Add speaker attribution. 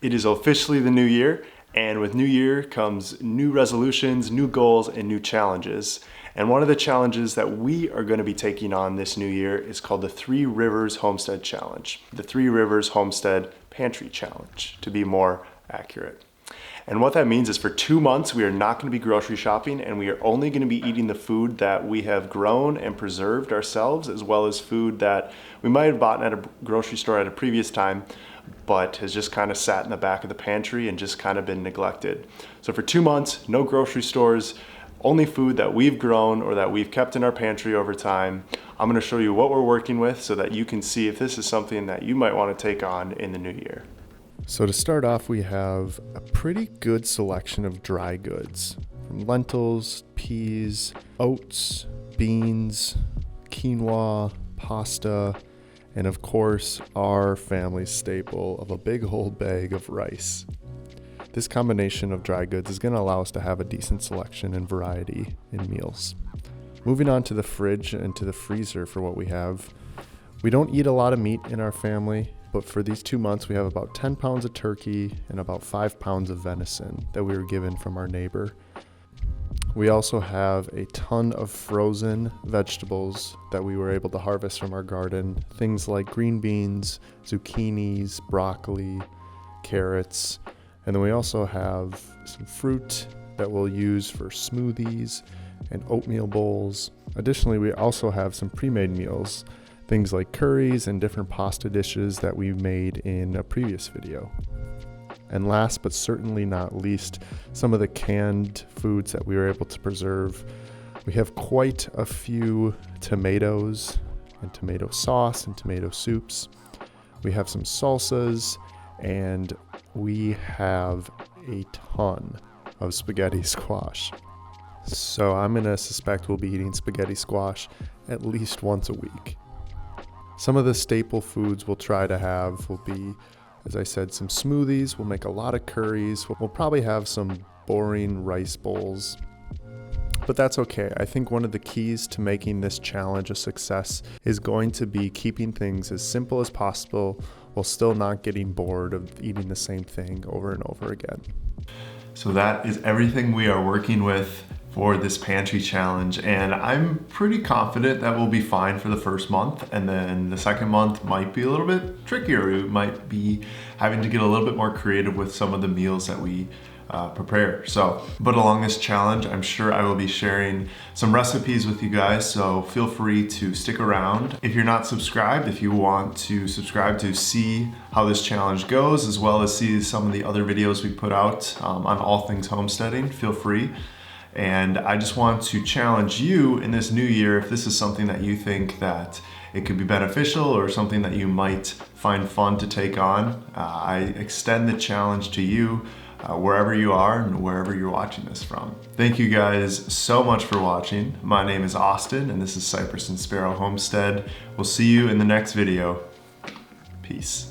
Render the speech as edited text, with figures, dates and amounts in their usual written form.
Speaker 1: It is officially the new year, and with new year comes new resolutions, new goals, and new challenges. And one of the challenges that we are going to be taking on this new year is called the Three Rivers Homestead Challenge. The Three Rivers Homestead Pantry Challenge, to be more accurate. And what that means is for 2 months, we are not going to be grocery shopping, and we are only going to be eating the food that we have grown and preserved ourselves, as well as food that we might have bought at a grocery store at a previous time, but has just kind of sat in the back of the pantry and just kind of been neglected. So for 2 months, no grocery stores, only food that we've grown or that we've kept in our pantry over time. I'm going to show you what we're working with so that you can see if this is something that you might want to take on in the new year.
Speaker 2: So to start off, we have a pretty good selection of dry goods, from lentils, peas, oats, beans, quinoa, pasta, and of course, our family staple of a big old bag of rice. This combination of dry goods is going to allow us to have a decent selection and variety in meals. Moving on to the fridge and to the freezer for what we have. We don't eat a lot of meat in our family, but for these 2 months, we have about 10 pounds of turkey and about 5 pounds of venison that we were given from our neighbor. We also have a ton of frozen vegetables that we were able to harvest from our garden. Things like green beans, zucchinis, broccoli, carrots. And then we also have some fruit that we'll use for smoothies and oatmeal bowls. Additionally, we also have some pre-made meals, things like curries and different pasta dishes that we made in a previous video. And last but certainly not least, some of the canned foods that we were able to preserve. We have quite a few tomatoes and tomato sauce and tomato soups. We have some salsas, and we have a ton of spaghetti squash. So I'm gonna suspect we'll be eating spaghetti squash at least once a week. Some of the staple foods we'll try to have will be, as I said, some smoothies. We'll make a lot of curries. We'll probably have some boring rice bowls, but that's okay. I think one of the keys to making this challenge a success is going to be keeping things as simple as possible while still not getting bored of eating the same thing over and over again.
Speaker 1: So that is everything we are working with for this pantry challenge, and I'm pretty confident that we'll be fine for the first month, and then the second month might be a little bit trickier. We might be having to get a little bit more creative with some of the meals that we prepare. But along this challenge, I'm sure I will be sharing some recipes with you guys, so feel free to stick around. If you're not subscribed, if you want to subscribe to see how this challenge goes, as well as see some of the other videos we put out on all things homesteading, feel free. And I just want to challenge you in this new year, if this is something that you think that it could be beneficial or something that you might find fun to take on, I extend the challenge to you wherever you are and wherever you're watching this from. Thank you guys so much for watching. My name is Austin, and this is Cypress and Sparrow Homestead. We'll see you in the next video. Peace.